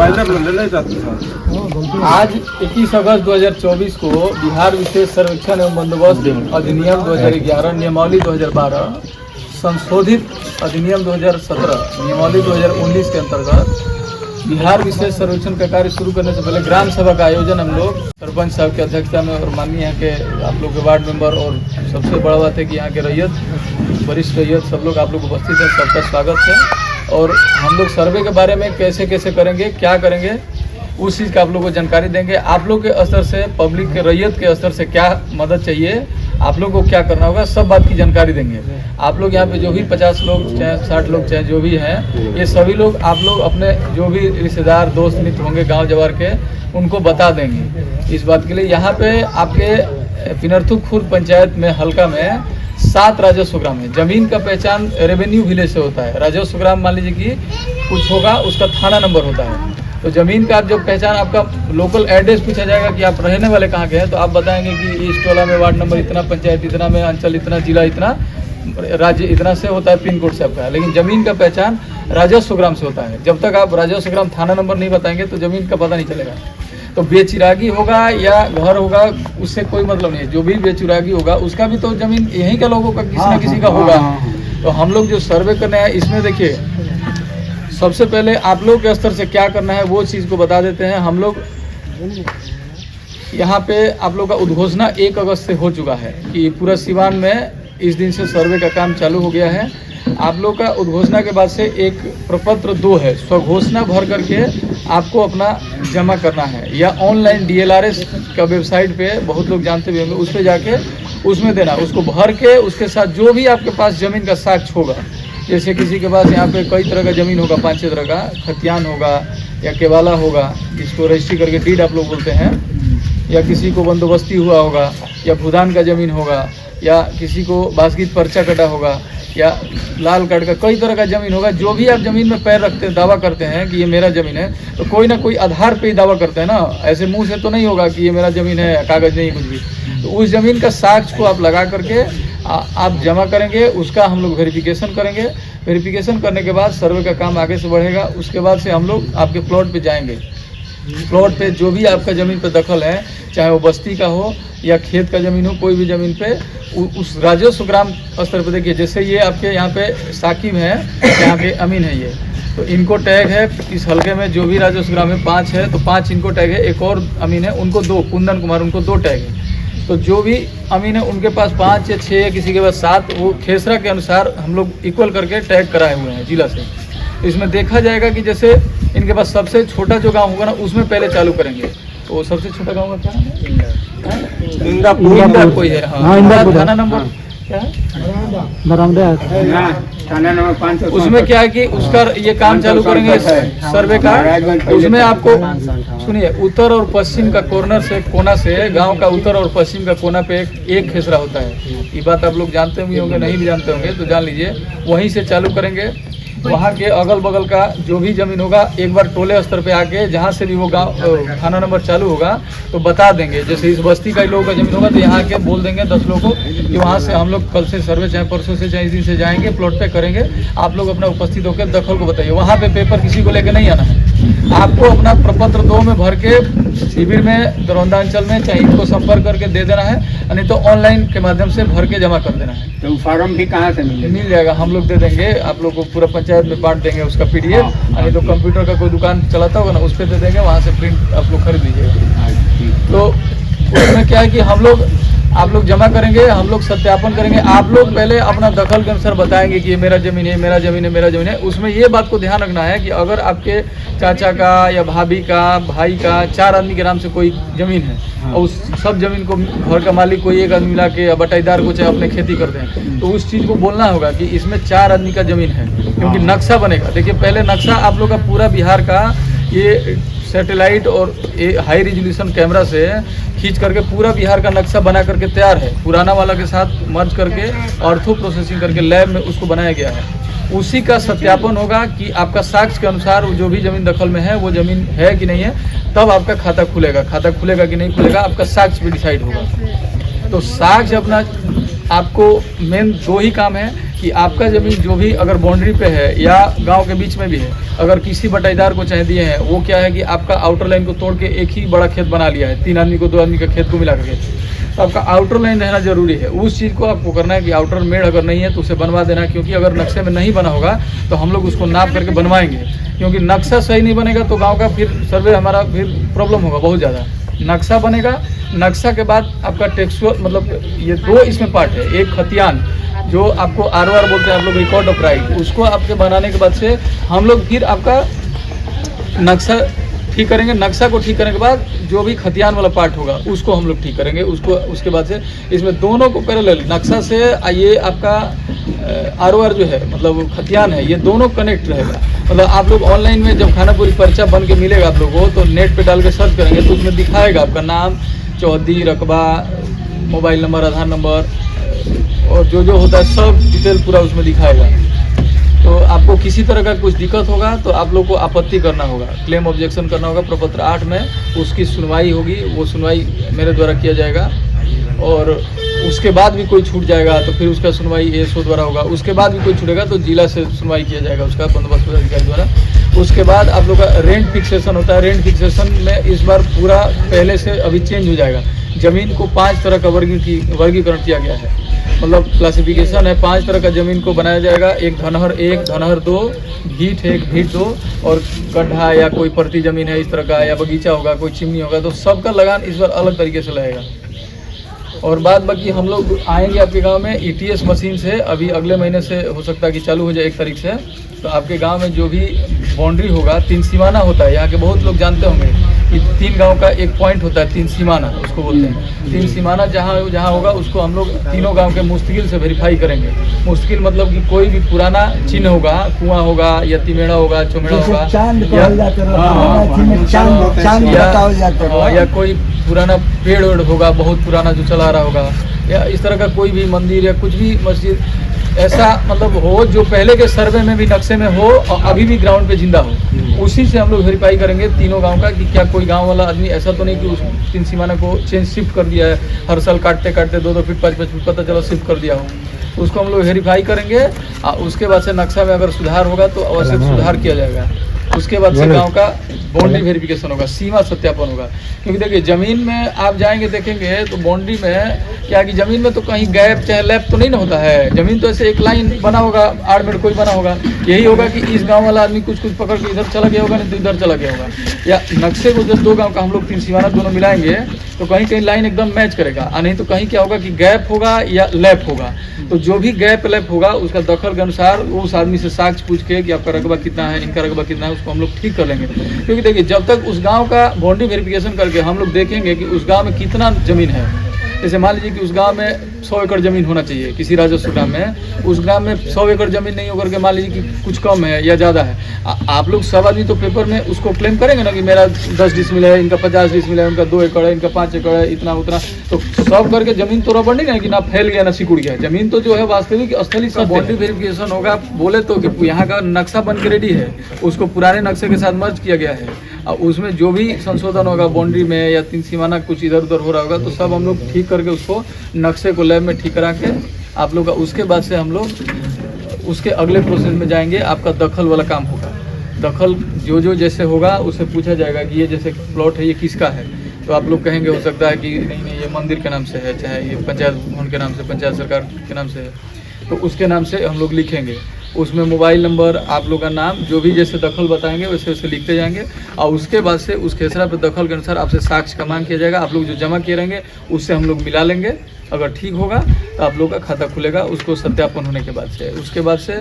आज 21 अगस्त 2024 को बिहार विशेष सर्वेक्षण एवं बंदोबस्त अधिनियम 2011 नियमावली 2012 संशोधित अधिनियम 2017 नियमावली 2019 के अंतर्गत बिहार विशेष सर्वेक्षण का कार्य शुरू करने से पहले ग्राम सभा का आयोजन हम लोग सरपंच साहब की अध्यक्षता में और माननीय यहाँ के आप लोग के वार्ड मेंबर और सबसे बड़ा बात है कि यहाँ के रैयत वरिष्ठ रैयत सब लोग आप लोग उपस्थित हैं, सबका स्वागत है। और हम लोग सर्वे के बारे में कैसे कैसे करेंगे, क्या करेंगे, उस चीज़ का आप लोग को जानकारी देंगे। आप लोग के स्तर से, पब्लिक के रैयत के स्तर से क्या मदद चाहिए, आप लोग को क्या करना होगा, सब बात की जानकारी देंगे। आप लोग यहाँ पे जो भी 50 लोग चाहे 60 लोग चाहे जो भी हैं, ये सभी लोग आप लोग अपने जो भी रिश्तेदार दोस्त मित्र होंगे गांव जवार के, उनको बता देंगे इस बात के लिए। यहाँ पे आपके पिनरथु खुर्द पंचायत में हल्का में 7 राजस्व ग्राम है। जमीन का पहचान रेवेन्यू विलेज से होता है। राजस्व ग्राम मान लीजिए कि कुछ होगा, उसका थाना नंबर होता है। तो ज़मीन का जब पहचान, आपका लोकल एड्रेस पूछा जाएगा कि आप रहने वाले कहाँ के हैं, तो आप बताएंगे कि इस टोला में वार्ड नंबर इतना, पंचायत इतना में, अंचल इतना, जिला इतना, राज्य इतना से होता है, पिन कोड से आपका है। लेकिन ज़मीन का पहचान राजस्व ग्राम से होता है। जब तक आप राजस्व ग्राम थाना नंबर नहीं बताएंगे तो ज़मीन का पता नहीं चलेगा। तो बेचिरागी होगा या घर होगा, उससे कोई मतलब नहीं है। जो भी बेचिरागी होगा उसका भी तो ज़मीन यहीं का लोगों का किसी न किसी का होगा। तो हम लोग जो सर्वे करने हैं इसमें देखिए, सबसे पहले आप लोग के स्तर से क्या करना है वो चीज़ को बता देते हैं। हम लोग यहाँ पे आप लोग का उद्घोषणा 1 अगस्त से हो चुका है कि पूरा सिवान में इस दिन से सर्वे का काम चालू हो गया है। आप लोग का उद्घोषणा के बाद से एक प्रपत्र 2 है, स्वघोषणा भर करके आपको अपना जमा करना है, या ऑनलाइन DLRS का वेबसाइट पे बहुत लोग जानते भी होंगे, उस पर जाके उसमें देना। उसको भर के उसके साथ जो भी आपके पास ज़मीन का साक्ष्य होगा, जैसे किसी के पास यहाँ पे कई तरह का ज़मीन होगा, 5-6 तरह का, खतियान होगा या केवाला होगा, इसको रजिस्ट्री करके डीड आप लोग बोलते हैं, या किसी को बंदोबस्ती हुआ होगा, या भूदान का ज़मीन होगा, या किसी को बासगीत पर्चा कटा होगा, या लाल कार्ड का, कई तरह का ज़मीन होगा। जो भी आप ज़मीन में पैर रखते हैं, दावा करते हैं कि ये मेरा ज़मीन है, तो कोई ना कोई आधार पे ही दावा करते हैं ना, ऐसे मुंह से तो नहीं होगा कि ये मेरा ज़मीन है, कागज़ नहीं कुछ भी। तो उस ज़मीन का साक्ष्य को आप लगा करके आप जमा करेंगे, उसका हम लोग वेरिफिकेशन करेंगे। वेरिफिकेशन करने के बाद सर्वे का काम आगे से बढ़ेगा। उसके बाद से हम लोग आपके प्लॉट पे जाएंगे। प्लॉट पे जो भी आपका ज़मीन पे दखल है, चाहे वो बस्ती का हो या खेत का ज़मीन हो, कोई भी ज़मीन पे उस राजस्व ग्राम स्तर पे देखिए, जैसे ये आपके यहाँ पे साकिब है, यहाँ के अमीन है, ये तो इनको टैग है। इस हल्के में जो भी राजस्व ग्राम में 5 है तो 5 इनको टैग है। एक और अमीन है, उनको 2, कुंदन कुमार, उनको 2 टैग है। तो जो भी अमीन है उनके पास 5 या 6 या किसी के पास 7, वो खेसरा के अनुसार हम लोग इक्वल करके टैग कराए हुए हैं जिला से। तो इसमें देखा जाएगा कि जैसे इनके पास सबसे छोटा जो गांव होगा ना, उसमें पहले चालू करेंगे। तो सबसे छोटा गांव का क्या है? इंदा कोई है, हाँ, थाना नंबर क्या है, थाना नंबर 5। उसमें क्या है कि उसका ये काम चालू करेंगे सर्वे का। उसमें आपको सुनिए, उत्तर और पश्चिम का कॉर्नर से, कोना से, गांव का उत्तर और पश्चिम का कोना पे एक खेसरा होता है। ये बात आप लोग जानते भी होंगे, नहीं भी जानते होंगे तो जान लीजिए। वहीं से चालू करेंगे। वहाँ के अगल बगल का जो भी ज़मीन होगा, एक बार टोले स्तर पे आके जहाँ से भी वो गांव थाना नंबर चालू होगा तो बता देंगे। जैसे इस बस्ती का ही लोगों का ज़मीन होगा तो यहाँ के बोल देंगे 10 लोगों को कि वहाँ से हम लोग कल से सर्वे, चाहे परसों से, चाहे इस दिन से जाएंगे, प्लॉट पे करेंगे। आप लोग अपना उपस्थित होकर दखल को बताइए। वहाँ पे पेपर किसी को लेकर नहीं आना है। आपको अपना प्रपत्र 2 में भर के शिविर में, दरौंदा अंचल में, चाहे इनको संपर्क करके दे देना है, नहीं तो ऑनलाइन के माध्यम से भर के जमा कर देना है। तो फॉर्म भी कहाँ से मिल जाएगा? हम लोग दे देंगे आप लोग को, पूरा पंचायत में बांट देंगे उसका PDF। नहीं तो कंप्यूटर का कोई दुकान चलाता होगा ना, उस पर दे देंगे, वहाँ से प्रिंट आप लोग खरीद लीजिएगा। तो उसमें क्या है कि आप लोग जमा करेंगे, हम लोग सत्यापन करेंगे। आप लोग पहले अपना दखल के अनुसार बताएंगे कि ये मेरा ज़मीन है, मेरा ज़मीन है, मेरा ज़मीन है। उसमें ये बात को ध्यान रखना है कि अगर आपके चाचा का या भाभी का, भाई का, 4 आदमी के नाम से कोई ज़मीन है और उस सब ज़मीन को घर का मालिक कोई एक आदमी मिला के या बटाईदार को चाहे अपने खेती करते हैं, तो उस चीज़ को बोलना होगा कि इसमें 4 आदमी का ज़मीन है, क्योंकि नक्शा बनेगा। देखिए, पहले नक्शा आप लोग का पूरा बिहार का ये सैटेलाइट और हाई रिजोल्यूशन कैमरा से खींच करके पूरा बिहार का नक्शा बना करके तैयार है। पुराना वाला के साथ मर्ज करके ऑर्थो प्रोसेसिंग करके लैब में उसको बनाया गया है। उसी का सत्यापन होगा कि आपका साक्ष्य के अनुसार जो भी ज़मीन दखल में है वो ज़मीन है कि नहीं है, तब आपका खाता खुलेगा। खाता खुलेगा कि नहीं खुलेगा, आपका साक्ष्य पे डिसाइड होगा। तो साक्ष्य अपना, आपको मेन 2 ही काम है कि कि आपका ज़मीन जो भी अगर बाउंड्री पे है या गांव के बीच में भी है, अगर किसी बटाईदार को चाहे दिए हैं, वो क्या है कि आपका आउटर लाइन को तोड़ के एक ही बड़ा खेत बना लिया है, 3 आदमी को 2 आदमी का खेत को मिला करके, तो आपका आउटर लाइन रहना जरूरी है। उस चीज़ को आपको करना है कि आउटर मेड़ अगर नहीं है तो उसे बनवा देना, क्योंकि अगर नक्शे में नहीं बना होगा तो हम लोग उसको नाप करके बनवाएंगे, क्योंकि नक्शा सही नहीं बनेगा तो गाँव का फिर सर्वे हमारा फिर प्रॉब्लम होगा बहुत ज़्यादा। नक्शा बनेगा, नक्शा के बाद आपका टेक्सचुअल, मतलब ये 2 इसमें पार्ट है, एक खतियान जो आपको ROR बोलते हैं आप लोग, रिकॉर्ड ऑफ राइट, उसको आपके बनाने के बाद से हम लोग फिर आपका नक्शा ठीक करेंगे। नक्शा को ठीक करने के बाद जो भी खतियान वाला पार्ट होगा उसको हम लोग ठीक करेंगे। उसके बाद से इसमें दोनों को पैरेलल, नक्शा से ये आपका ROR जो है मतलब खतियान है, ये दोनों कनेक्ट रहेगा। मतलब आप लोग ऑनलाइन में जब खानापुरी पर्चा बन के मिलेगा आप लोगों को, तो नेट पे डाल के सर्च करेंगे तो उसमें दिखाएगा आपका नाम, चौहद्दी, रकबा, मोबाइल नंबर, आधार नंबर और जो होता है सब डिटेल पूरा उसमें दिखाएगा। तो आपको किसी तरह का कुछ दिक्कत होगा तो आप लोग को आपत्ति करना होगा, क्लेम ऑब्जेक्शन करना होगा। प्रपत्र 8 में उसकी सुनवाई होगी, वो सुनवाई मेरे द्वारा किया जाएगा, और उसके बाद भी कोई छूट जाएगा तो फिर उसका सुनवाई ASO द्वारा होगा। उसके बाद भी कोई छूटेगा तो जिला से सुनवाई किया जाएगा उसका, बंदोबस्त अधिकारी द्वारा। उसके बाद आप लोग का रेंट फिक्सेशन होता है। रेंट फिक्सेशन में इस बार पूरा पहले से अभी चेंज हो जाएगा। ज़मीन को 5 तरह का वर्गीकरण किया गया है, मतलब क्लासिफिकेशन है। 5 तरह का ज़मीन को बनाया जाएगा, एक धनहर 1, धनहर 2, भीट 1, भीट 2 और गड्ढा या कोई परती ज़मीन है इस तरह का, या बगीचा होगा, कोई चिमनी होगा, तो सबका लगान इस बार अलग तरीके से लगेगा। और बाद बाकी हम लोग आएंगे आपके गांव में ETS मशीन से, अभी अगले महीने से हो सकता है कि चालू हो जाए 1 तारीख से। तो आपके गांव में जो भी बाउंड्री होगा, 3 सीमाना होता है, यहाँ के बहुत लोग जानते होंगे कि 3 गांव का एक पॉइंट होता है, 3 सीमाना उसको बोलते हैं। 3 सीमाना जहाँ होगा उसको हम लोग तीनों गांव के मुस्तकिल से वेरीफाई करेंगे। मुस्तकिल मतलब कि कोई भी पुराना चिन्ह होगा, कुआं होगा या तिमेड़ा होगा, चौमेड़ा होगा, या कोई पुराना पेड़ होगा बहुत पुराना जो चला रहा होगा, या इस तरह का कोई भी मंदिर या कुछ भी मस्जिद ऐसा मतलब हो जो पहले के सर्वे में भी नक्शे में हो और अभी भी ग्राउंड पे जिंदा हो, उसी से हम लोग वेरीफाई करेंगे तीनों गांव का कि क्या कोई गांव वाला आदमी ऐसा तो नहीं कि उस 3 सीमाना को चेंज शिफ्ट कर दिया है, हर साल काटते 2-2 फीट 5-5 फीट पता चला शिफ्ट कर दिया हो। उसको हम लोग वेरीफाई करेंगे। उसके बाद से नक्शा में अगर सुधार होगा तो अवश्य सुधार किया जाएगा। उसके बाद से गांव का बाउंड्री वेरिफिकेशन होगा, सीमा सत्यापन होगा। क्योंकि देखिए ज़मीन में आप जाएंगे देखेंगे तो बाउंड्री में क्या कि ज़मीन में तो कहीं गैप चाहे लैप तो नहीं ना होता है। ज़मीन तो ऐसे एक लाइन बना होगा, आड़ में कोई बना होगा, यही होगा कि इस गांव वाला आदमी कुछ पकड़ के इधर चला गया होगा, नहीं तो इधर चला गया होगा। या नक्शे को जब 2 गांव का हम लोग 3 सीमाना दोनों मिलाएंगे तो कहीं लाइन एकदम मैच करेगा, और नहीं तो कहीं क्या होगा कि गैप होगा या लैप होगा। तो जो भी गैप लैप होगा उसका दखल के अनुसार उस आदमी से साक्ष्य पूछ के कि आपका रकबा कितना है, इनका रकबा कितना है, उसको हम लोग ठीक कर लेंगे। क्योंकि देखिए जब तक उस गांव का बाउंड्री वेरिफिकेशन करके हम लोग देखेंगे कि उस गांव में कितना ज़मीन है। जैसे मान लीजिए कि उस गांव में 100 एकड़ ज़मीन होना चाहिए किसी राजस्व ग्राम में, उस ग्राम में 100 एकड़ ज़मीन नहीं होकर के मान लीजिए कि कुछ कम है या ज़्यादा है, आप लोग सब आदमी तो पेपर में उसको क्लेम करेंगे ना कि मेरा 10 डिसमिल है, इनका 50 डिसमिल है, उनका 2 एकड़ है, इनका 5 एकड़ है, इतना उतना। तो सब करके ज़मीन तो रबड़ नहीं है कि ना फैल गया ना सिकुड़ गया। ज़मीन तो जो है वास्तविक स्थली सब बाउंड्री वेरिफिकेशन होगा। बोले तो कि यहाँ का नक्शा बन के रेडी है, उसको पुराने नक्शे के साथ मर्ज किया गया है, और उसमें जो भी संशोधन होगा बाउंड्री में या 3 सीमाना कुछ इधर उधर हो रहा होगा तो सब हम लोग ठीक करके उसको नक्शे को लैब में ठीक करा के आप लोग का, उसके बाद से हम लोग उसके अगले प्रोसेस में जाएंगे। आपका दखल वाला काम होगा। दखल जो जैसे होगा उससे पूछा जाएगा कि ये जैसे प्लॉट है ये किसका है, तो आप लोग कहेंगे हो सकता है कि नहीं ये मंदिर के नाम से है, चाहे ये पंचायत भवन के नाम से, पंचायत सरकार के नाम से है, तो उसके नाम से हम लोग लिखेंगे। उसमें मोबाइल नंबर, आप लोग का नाम, जो भी जैसे दखल बताएंगे वैसे वैसे लिखते जाएंगे, और उसके बाद से उस खेसरा पे दखल के अनुसार आपसे साक्ष्य का मांग किया जाएगा। आप लोग जो जमा किए रहेंगे उससे हम लोग मिला लेंगे। अगर ठीक होगा तो आप लोग का खाता खुलेगा, उसको सत्यापन होने के बाद से। उसके बाद से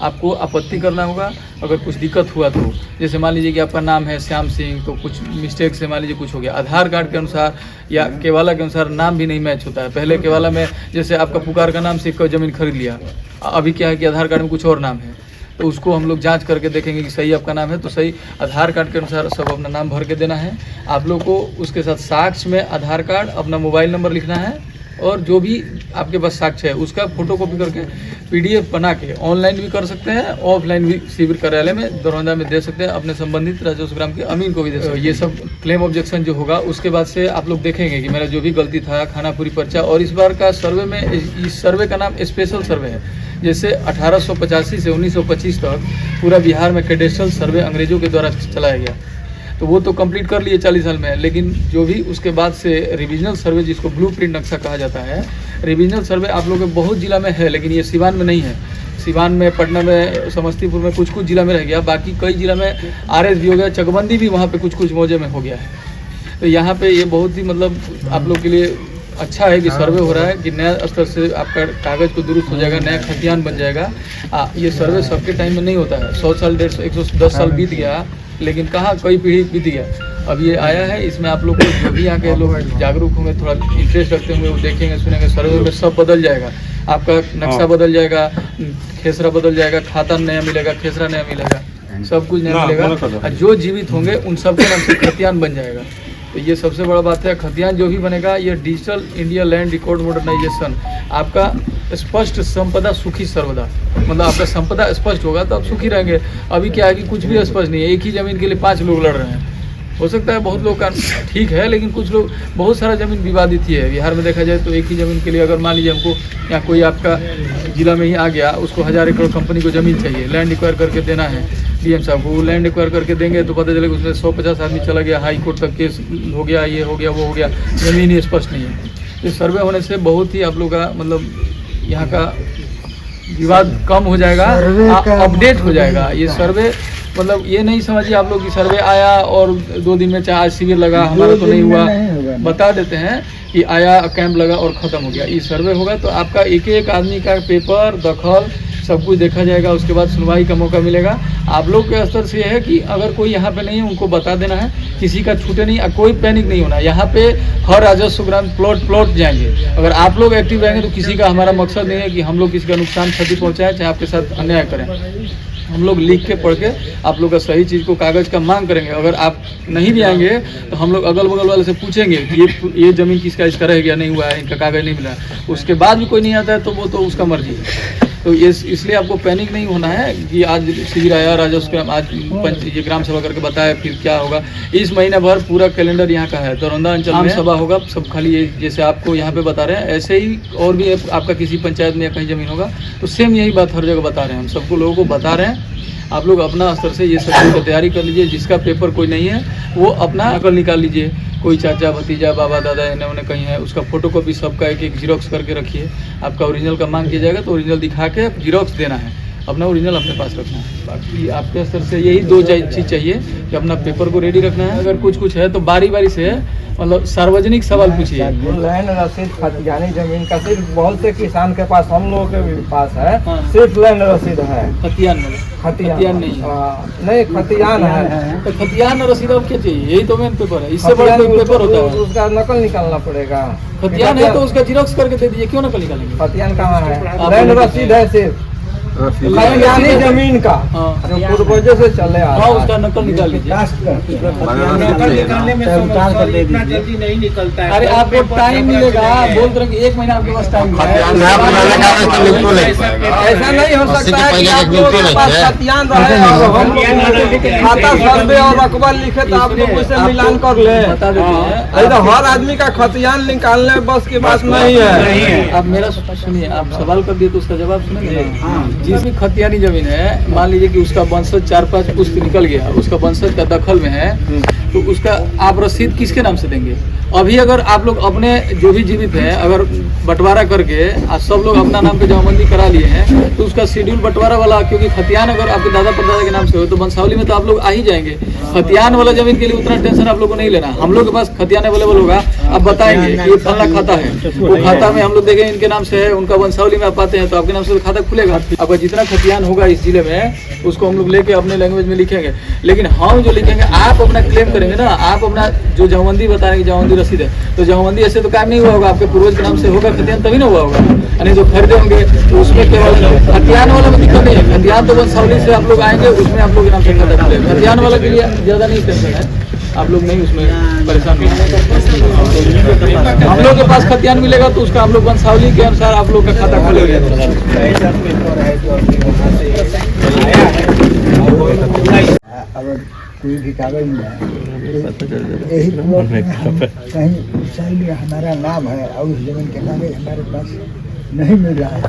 आपको आपत्ति करना होगा। अगर कुछ दिक्कत हुआ तो जैसे मान लीजिए कि आपका नाम है श्याम सिंह, तो कुछ मिस्टेक से मान लीजिए कुछ हो गया, आधार कार्ड के अनुसार या केवाला के अनुसार नाम भी नहीं मैच होता है। पहले केवाला में जैसे आपका पुकार का नाम से कोई ज़मीन खरीद लिया, अभी क्या है कि आधार कार्ड में कुछ और नाम है, तो उसको हम लोग जांच करके देखेंगे कि सही आपका नाम है तो सही आधार कार्ड के अनुसार सब अपना नाम भर के देना है। आप लोग को उसके साथ साक्ष्य में आधार कार्ड, अपना मोबाइल नंबर लिखना है, और जो भी आपके पास साक्ष्य है उसका फोटोकॉपी करके PDF बना के ऑनलाइन भी कर सकते हैं, ऑफलाइन भी शिविर कार्यालय में दरौंदा में दे सकते हैं, अपने संबंधित राजस्व ग्राम के अमीन को भी दे सकते हैं। ये सब क्लेम ऑब्जेक्शन जो होगा उसके बाद से आप लोग देखेंगे कि मेरा जो भी गलती था, खानापुरी पर्चा। और इस बार का सर्वे में, इस सर्वे का नाम स्पेशल सर्वे है। जैसे 1885 से 1925 तक पूरा बिहार में कैडेस्ट्रल सर्वे अंग्रेजों के द्वारा चलाया गया, तो वो तो कंप्लीट कर लिए 40 साल में। लेकिन जो भी उसके बाद से रिविजनल सर्वे, जिसको ब्लूप्रिंट नक्शा कहा जाता है, रिविजनल सर्वे आप लोगों के बहुत जिला में है, लेकिन ये सिवान में नहीं है। सिवान में, पटना में, समस्तीपुर में कुछ कुछ जिला में रह गया, बाकी कई जिला में RS भी हो गया, चकबंदी भी वहाँ पे कुछ कुछ मौजे में हो गया है। तो यहाँ पे ये बहुत ही मतलब आप लोग के लिए अच्छा है कि सर्वे हो रहा है कि नया स्तर से आपका कागज़ को दुरुस्त हो जाएगा, नया खतियान बन जाएगा। ये सर्वे सबके टाइम में नहीं होता है, 100 साल 150 110 साल बीत गया, लेकिन कहाँ कई पीढ़ी बीत गया। अब ये आया है, इसमें आप लोग को जो भी यहाँ के लोग जागरूक होंगे, थोड़ा इंटरेस्ट रखते होंगे, वो देखेंगे सुनेंगे, सर्वे में सब बदल जाएगा। आपका नक्शा बदल जाएगा, खेसरा बदल जाएगा, खाता नया मिलेगा, खेसरा नया मिलेगा, सब कुछ नया मिलेगा। और जो जीवित होंगे उन सबके नाम से खतियान बन जाएगा। तो ये सबसे बड़ा बात है। खतियान जो भी बनेगा, ये digital India land record modernisation, आपका स्पष्ट संपदा सुखी सर्वदा, मतलब आपका संपदा स्पष्ट होगा तो आप सुखी रहेंगे। अभी क्या है कि कुछ भी स्पष्ट नहीं है, एक ही ज़मीन के लिए 5 लोग लड़ रहे हैं। हो सकता है बहुत लोग का ठीक है, लेकिन कुछ लोग, बहुत सारा ज़मीन विवादित ही है। बिहार में देखा जाए तो एक ही ज़मीन के लिए अगर मान लीजिए हमको यहाँ कोई आपका जिला में ही आ गया, उसको 1000 एकड़ कंपनी को ज़मीन चाहिए, लैंड एक्वायर करके देना है DM साहब को, वो लैंड एक्वायर करके देंगे तो पता चलेगा उसमें 150 आदमी चला गया, हाई कोर्ट तक केस हो गया, ये हो गया, वो हो गया, ज़मीन ही स्पष्ट नहीं है। इस सर्वे होने से बहुत ही आप लोग का मतलब यहाँ का विवाद कम हो जाएगा, अपडेट हो जाएगा। ये सर्वे मतलब ये नहीं समझिए आप लोग कि सर्वे आया और 2 दिन में चाहे शिविर लगा, हमारा तो नहीं हुआ, बता देते हैं कि आया, कैंप लगा और ख़त्म हो गया। ये सर्वे होगा तो आपका एक एक आदमी का पेपर, दखल, सब कुछ देखा जाएगा, उसके बाद सुनवाई का मौका मिलेगा। आप लोग के स्तर से यह है कि अगर कोई यहाँ पे नहीं है उनको बता देना है, किसी का छूटे नहीं, कोई पैनिक नहीं होना। यहाँ पे हर राजस्व ग्रांट प्लॉट जाएंगे। अगर आप लोग एक्टिव रहेंगे तो किसी का, हमारा मकसद नहीं है कि हम लोग किसी का नुकसान, क्षति पहुँचाएं, चाहे आपके साथ अन्याय करें। हम लोग लिख के पढ़ के आप लोग का सही चीज़ को, कागज़ का मांग करेंगे। अगर आप नहीं भी आएंगे तो हम लोग अगल बगल वाले से पूछेंगे कि ये ज़मीन किसका, इसका रह गया, नहीं हुआ है, इनका कागज़ नहीं मिला। उसके बाद भी कोई नहीं आता है तो वो तो उसका मर्जी है। तो इसलिए आपको पैनिक नहीं होना है कि आज शिविर आया, राजस्व ग्राम, आज ये ग्राम सभा करके बताया, फिर क्या होगा। इस महीने भर पूरा कैलेंडर यहाँ का है। दरौंदा अंचल में सभा होगा, सब खाली ये जैसे आपको यहाँ पे बता रहे हैं, ऐसे ही और भी आपका किसी पंचायत में या कहीं ज़मीन होगा तो सेम यही बात हर जगह बता रहे हैं। हम सबको लोगों को बता रहे हैं। आप लोग अपना स्तर से ये सब चीज़ की तैयारी कर लीजिए। जिसका पेपर कोई नहीं है वो अपना नकल निकाल लीजिए। कोई चाचा, भतीजा, बाबा, दादा इन्हें उन्हें कहीं है, उसका फोटोकॉपी सबका एक एक जीरोक्स करके रखिए। आपका ओरिजिनल का मांग किया जाएगा तो ओरिजिनल दिखा के जीरोक्स देना है, अपना ओरिजिनल अपने पास रखना है। बाकी आपके स्तर से यही 2 चीज़ चाहिए कि अपना पेपर को रेडी रखना है। अगर कुछ है तो बारी बारी से मतलब सार्वजनिक सवाल पूछिए। लैंड रसीद खतियानी जमीन का सिर्फ बहुत से किसान के पास, हम लोगों के भी पास है, सिर्फ लैंड रसीद है, खतियान खतियान नहीं नहीं खतियान है। तो खतियान और रसीद अब क्या चाहिए? यही तो मेन पेपर है, इससे बड़ा कोई पेपर होता है? उसका नकल निकालना पड़ेगा। खतियान है तो उसका जीरोक्स करके दे दीजिए, क्यों नकल निकालेंगे? खतियान कहाँ है? लैंड रसीद है सिर्फ खतियानी जमीन का, जो पूर्वजों से चले आ रहा है, उसका नकल निकाल लीजिए। नकल निकालने में इतना जल्दी नहीं निकलता है। अरे आपको टाइम मिलेगा, बोल रहे हैं 1 महीना आपके पास टाइम है। ऐसा नहीं हो सकता है कि आप लोगों के पास खतियान रहे और हम खाता सर्वे और रकबा लिखे तो आप लोग उससे मिलान कर ले। बता देते हैं, हर आदमी का खतियान निकालने बस की बात नहीं है। आप मेरा सुनिए, आप सवाल कर दिए तो उसका जवाब सुनेंगे। जिस भी खतियानी जमीन है, मान लीजिए कि उसका वंशज 4-5 पुश्त निकल गया, उसका वंशज का दखल में है, तो उसका आप रसीद किसके नाम से देंगे? अभी अगर आप लोग अपने जो भी जीवित हैं अगर बंटवारा करके आज सब लोग अपना नाम पे जमाबंदी करा लिए हैं तो उसका शेड्यूल बंटवारा वाला, क्योंकि खतियान अगर आपके दादा परदादा के नाम से हो तो वंशावली में तो आप लोग आ ही जाएंगे। खतियान वाला जमीन के लिए उतना टेंशन आप लोग को नहीं लेना। हम लोग के पास खतियान अवेलेबल होगा, आप बताएंगे कि ये फलना खाता है, वो खाता में हम लोग देखेंगे इनके नाम से है, उनका वंशावली में आप पाते हैं तो आपके नाम से खाता खुलेगा। आपका जितना खतियान होगा इस जिले में उसको हम लोग लेके अपने लैंग्वेज में लिखेंगे। लेकिन हम जो लिखेंगे आप अपना क्लेम करेंगे ना, आप अपना जो जमाबंदी बताएंगे, जमाबंदी रसीद है, तो जमाबंदी ऐसे तो काम नहीं हुआ होगा, आपके पूर्वज के नाम से होगा खतियान तभी ना हुआ होगा। यानी जो खरीदे होंगे तो उसमें केवल खतियान वाला में दिक्कत नहीं है। खतियान तो वंशावली से आप लोग आएंगे, उसमें आप लोग के नाम से खाता खुलेगा। खतियान वाला के लिए ज़्यादा नहीं टेंशन है, आप लोग नहीं उसमें परेशान नहीं। हम लोग के पास खतियान मिलेगा तो उसका हम लोग वंशावली के अनुसार आप लोग का खाता खुलेगा। अगर कोई भी कागज में यही कहीं साइड में हमारा नाम है और उस जमीन के कागज हमारे पास नहीं मिल रहा है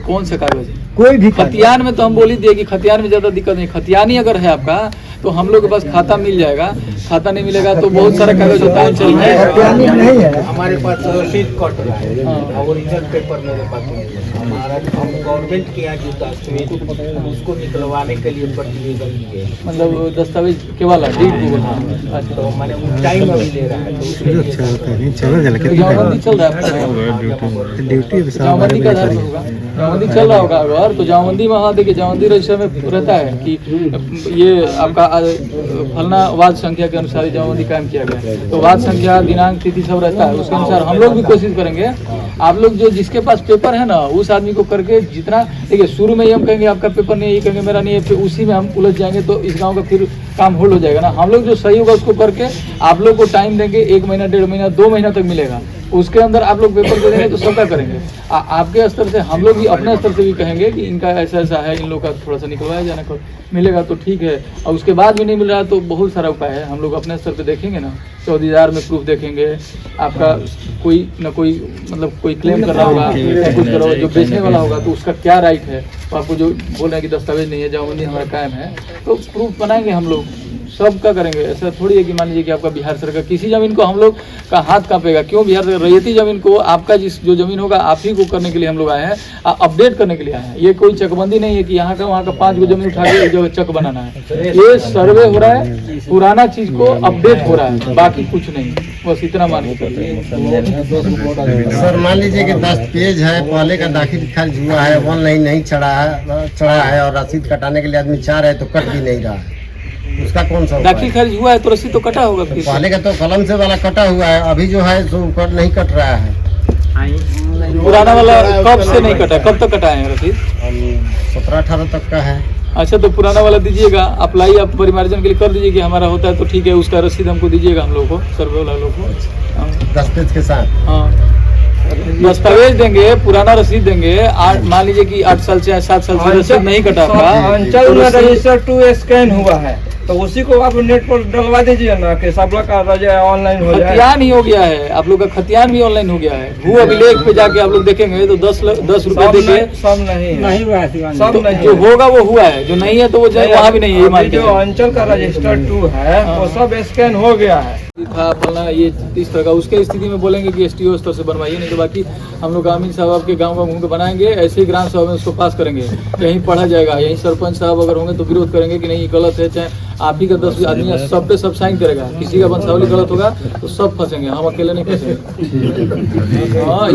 कौन से कागज? कोई भी कागज। खतियान में तो हम बोल ही दिए कि खतियान में ज्यादा दिक्कत नहीं, खतियानी अगर है आपका तो हम लोग के पास खाता मिल जाएगा, खाता नहीं मिलेगा तो बहुत सारा कागज होता है चल खतियानी नहीं है। हमारे पास रसीद कट रहा है, ओरिजिनल पेपर मेरे पास नहीं है। हमारा हम गवर्नमेंट के यहाँ जो दस्तावेज उसको निकलवाने के लिए प्रतिवेदन दिए, मतलब दस्तावेज के वाला डीड को बोलना। अच्छा तो मैंने टाइम अभी ले रहा है, तो उसके लिए जमाबंदी चल रहा है, जमाबंदी का आधार पर होगा, जमाबंदी चल रहा होगा अगर तो जमाबंदी में, हाँ देखिए जमाबंदी रजिस्टर में रहता है कि ये आपका फलना वाद संख्या के अनुसार जमाबंदी कायम किया गया है, तो वाद संख्या दिनांक तिथि सब रहता है, उसके अनुसार हम लोग भी कोशिश करेंगे। आप लोग जो जिसके पास पेपर है ना उस आदमी को करके जितना, देखिए शुरू में ही हम कहेंगे आपका पेपर नहीं है, ये कहेंगे मेरा नहीं है, फिर उसी में हम उलझ जाएंगे तो इस गांव का फिर काम होल्ड हो जाएगा ना। हम लोग जो सही होगा उसको करके आप लोग को टाइम देंगे, 1 महीना 1.5 महीना 2 महीना तक मिलेगा, उसके अंदर आप लोग पेपर दे देंगे तो सबका करेंगे। आपके स्तर से हम लोग भी अपने स्तर से भी कहेंगे कि इनका ऐसा ऐसा है, इन लोग का थोड़ा सा निकलवाया जाना को मिलेगा तो ठीक है, और उसके बाद भी नहीं मिल रहा है तो बहुत सारा उपाय है, हम लोग अपने स्तर पे देखेंगे ना, चौकीदार में प्रूफ देखेंगे, आपका कोई ना कोई मतलब कोई क्लेम कर रहा होगा या कुछ कर रहा होगा, जो बेचने वाला होगा तो उसका क्या राइट है, तो आपको जो बोल रहे हैं कि दस्तावेज नहीं है, जमाबंदी हमारा कायम है, तो प्रूफ बनाएंगे हम लोग, सबका करेंगे। ऐसा थोड़ी है कि मान लीजिए कि आपका बिहार सरकार किसी जमीन को हम लोग का हाथ कांपेगा, क्यों बिहार सरकार रैयती जमीन को आपका जो जमीन होगा आप ही को करने के लिए हम लोग आए हैं, अपडेट करने के लिए आए हैं। ये कोई चकबंदी नहीं है कि यहाँ का वहाँ का 5 गो जमीन उठा के एक जगह चक बनाना है, ये सर्वे हो रहा है, पुराना चीज को अपडेट हो रहा है, बाकी कुछ नहीं, बस इतना मान के सर मान लीजिए कि 10 पेज है, पहले का दाखिल खारिज हुआ है, ऑनलाइन नहीं चढ़ा है और रसीद कटाने के लिए आदमी चाह रहे तो कट भी नहीं रहा है, उसका कौन सा दाखिल खारिज हुआ है तो रसीद तो कटा होगा फिर। पहले का तो कलम से वाला कटा हुआ है, अभी जो है सो नहीं कट रहा है। पुराना वाला कब से नहीं कटा, कब तक कटा है रसीद? 17-18 तक का है। अच्छा तो पुराना वाला दीजिएगा, अप्लाई आप परिमार्जन के लिए कर दीजिए कि हमारा होता है तो ठीक है, उसका रसीद हमको दीजिएगा, हम लोग को सर्वे वाला लोग को 10 पेज के साथ। हाँ दस्तावेज देंगे, पुराना रसीद देंगे, मान लीजिए कि 8 साल से 7 साल से रसीद नहीं कटा आपका, अंचल में रजिस्टर 2 स्कैन हुआ है तो उसी को आप नेट पर डलवा दीजिए ना कि सब लोग का ऑनलाइन हो जाए। खतियान ही हो गया है, आप लोग का खतियान भी ऑनलाइन हो गया है, भू अभिलेख पे जाके आप लोग देखेंगे तो 10 रुपए देके सब नहीं सब नहीं, जो होगा वो हुआ है, जो नहीं है तो वो वहाँ भी नहीं है, ये मान के जो अंचल का रजिस्टर 2 है वो सब स्कैन हो गया है। था फलना ये इस तरह का, उसके स्थिति में बोलेंगे कि STO स्तर से बनवाइए, नहीं तो बाकी हम लोग ग्रामीण साहब आपके गांव का घूम के बनाएंगे, ऐसे ही ग्राम सभा में उसको पास करेंगे, यहीं पढ़ा जाएगा, यहीं सरपंच साहब अगर होंगे तो विरोध करेंगे कि नहीं ये गलत है, चाहे आप ही का 10 आदमी सब पे सब साइन करेगा, किसी का वंशावली गलत होगा तो सब फंसेंगे, हम अकेले नहीं फंसेंगे। हाँ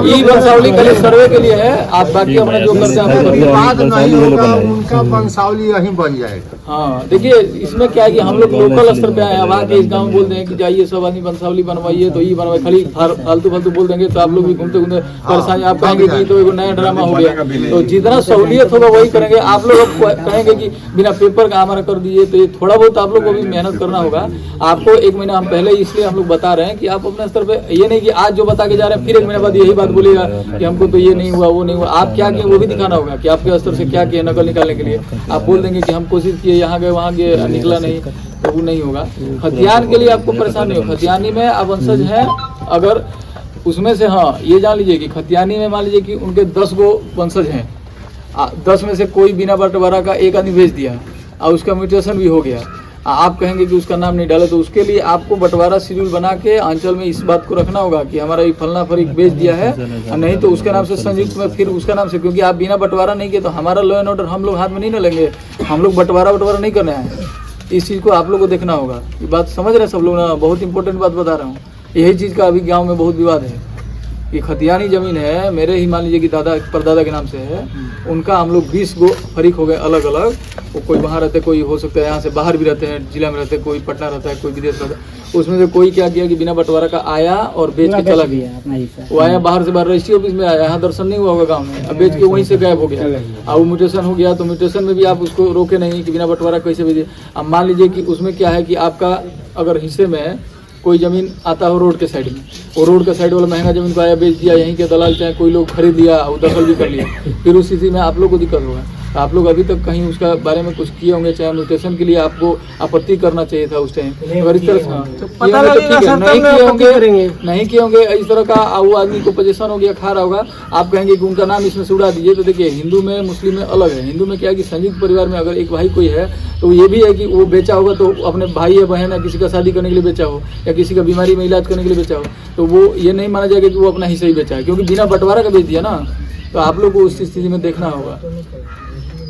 ये वंशावली के लिए सर्वे के लिए है, आप बाकी अपना जो करते हैं बाद नहीं होगा, उनका वंशावली यहीं बन जाएगा। हाँ देखिए इसमें क्या है कि हम लोग लोकल स्तर पे आए हैं, वहाँ के इस गाँव बोल दें कि जाइए सब आदमी वंशावली बनवाइए तो ये बनवाइए, खाली फालतू बोल देंगे तो आप लोग भी घूमते घूमते परेशानी, आप कहेंगे कि तो एक नया ड्रामा हो गया, तो जितना सहूलियत होगा वही करेंगे। आप लोग कहेंगे कि बिना पेपर का हमारा कर दीजिए, तो ये थोड़ा बहुत आप लोग को भी मेहनत करना होगा। आपको 1 महीना हम पहले इसलिए हम लोग बता रहे हैं कि आप अपने स्तर पे, ये नहीं कि आज जो बता के जा रहे हैं फिर 1 महीने बाद यही बात बोलिएगा कि हमको तो ये नहीं हुआ वो नहीं हुआ, आप क्या किए वो भी दिखाना होगा कि आपके स्तर से क्या किए, नकल निकालने के लिए आप बोल देंगे कि हम कोशिश किए, यहाँ गए वहाँ गए निकला नहीं, तो वो नहीं होगा। खतियान के लिए आपको परेशान नहीं हो, खतियानी में आप वंशज हैं अगर उसमें से, हाँ ये जान लीजिए कि खतियानी में मान लीजिए कि उनके 10 गो वंशज हैं, 10 में से कोई बिना बंटवारा का एक आदमी भेज दिया और उसका म्यूटेशन भी हो गया, आप कहेंगे कि उसका नाम नहीं डाले, तो उसके लिए आपको बंटवारा शेड्यूल बना के अंचल में इस बात को रखना होगा कि हमारा ये फलना फरीक बेच दिया है, नहीं तो उसके नाम से संयुक्त में फिर उसका नाम से, क्योंकि आप बिना बंटवारा नहीं किए तो हमारा लॉ एंड ऑर्डर हम लोग हाथ में नहीं न लेंगे, हम लोग बंटवारा नहीं करना है, इस चीज़ को आप लोग को देखना होगा। ये बात समझ रहे हैं सब लोग ना, बहुत इंपॉर्टेंट बात बता रहा हूँ। यही चीज़ का अभी गाँव में बहुत विवाद है कि खतियानी जमीन है, मेरे ही मान लीजिए कि दादा परदादा के नाम से है, उनका हम लोग 20 गो फरीक हो गए अलग अलग, वो कोई वहाँ रहते, कोई हो सकता है यहाँ से बाहर भी रहते हैं, जिला में रहते हैं, कोई पटना रहता है, कोई विदेश रहता है, उसमें से कोई क्या किया कि बिना बंटवारा का आया और बेच के चला गया। वो आया बाहर से, बाहर रजिस्ट्री ऑफिस में आया, यहाँ दर्शन नहीं हुआ होगा गाँव में, अब बेच के वहीं से गायब हो गया, अब वो म्यूटेशन हो गया, तो म्यूटेशन में भी आप उसको रोके नहीं कि बिना बंटवारा कैसे भेजिए। अब मान लीजिए कि उसमें क्या है कि आपका अगर हिस्से में कोई जमीन आता हो रोड के साइड में, वो रोड के साइड वाला महंगा जमीन को आया बेच दिया, यहीं के दलाल चाहे कोई लोग खरीद लिया और दखल भी कर लिया, फिर उस स्थिति में आप लोग को दिक्कत होगा। तो आप लोग अभी तक कहीं उसका बारे में कुछ किए होंगे, चाहे म्यूटेशन के लिए आपको आपत्ति करना चाहिए था उस टाइम। अगर इस तरह से पता लगेगा सर, नहीं तब किए ना होंगे, आपत्ति करेंगे। नहीं किए होंगे इस तरह का, वो आदमी को पोजीशन हो गया, खा रहा होगा, आप कहेंगे कि उनका नाम इसमें से उड़ा दीजिए। तो देखिए हिंदू में मुस्लिम में अलग है। हिंदू में क्या है कि संयुक्त परिवार में अगर एक भाई कोई है तो ये भी है कि वो बेचा होगा तो अपने भाई या बहन या किसी का शादी करने के लिए बेचा हो या किसी का बीमारी में इलाज करने के लिए बेचा हो, तो वो ये नहीं माना जाएगा कि वो अपना हिस्सा ही बेचा है, क्योंकि बिना बंटवारा का बेच दिया ना। तो आप लोग को उस स्थिति में देखना होगा।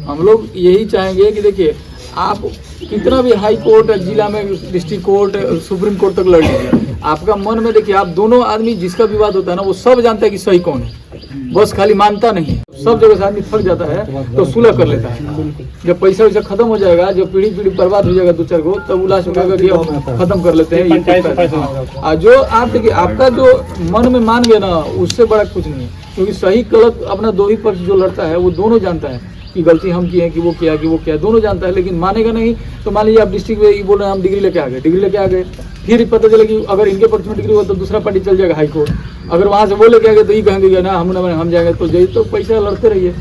हम लोग यही चाहेंगे कि देखिए आप कितना भी हाई कोर्ट, जिला में डिस्ट्रिक्ट कोर्ट, सुप्रीम कोर्ट तक लड़ लीजिए, आपका मन में देखिए आप दोनों आदमी जिसका विवाद होता है ना वो सब जानता है कि सही कौन है, बस खाली मानता नहीं है। सब जगह से आदमी थक जाता है तो सुलह कर लेता है। जब पैसा वैसा खत्म हो जाएगा, जब पीढ़ी बर्बाद हो जाएगा दो चार को, तब उलास होगा कि अब खत्म कर लेते हैं ये। जो आप देखिए आपका जो मन में मान गए ना, उससे बड़ा कुछ नहीं है, क्योंकि सही गलत अपना दो ही पक्ष जो लड़ता है वो दोनों जानता है कि गलती हम की है कि वो किया दोनों जानता है, लेकिन मानेगा नहीं। तो मान लीजिए आप डिस्ट्रिक्ट में ये बोल रहे हैं हम डिग्री लेके आ गए, फिर पता चला कि अगर इनके पक्ष में डिग्री हुआ तो दूसरा पार्टी चल जाएगा हाई कोर्ट, अगर वहाँ से वो लेके आ गए तो ये कहेंगे ना हम जाएंगे, तो पैसा लड़ते रहिए।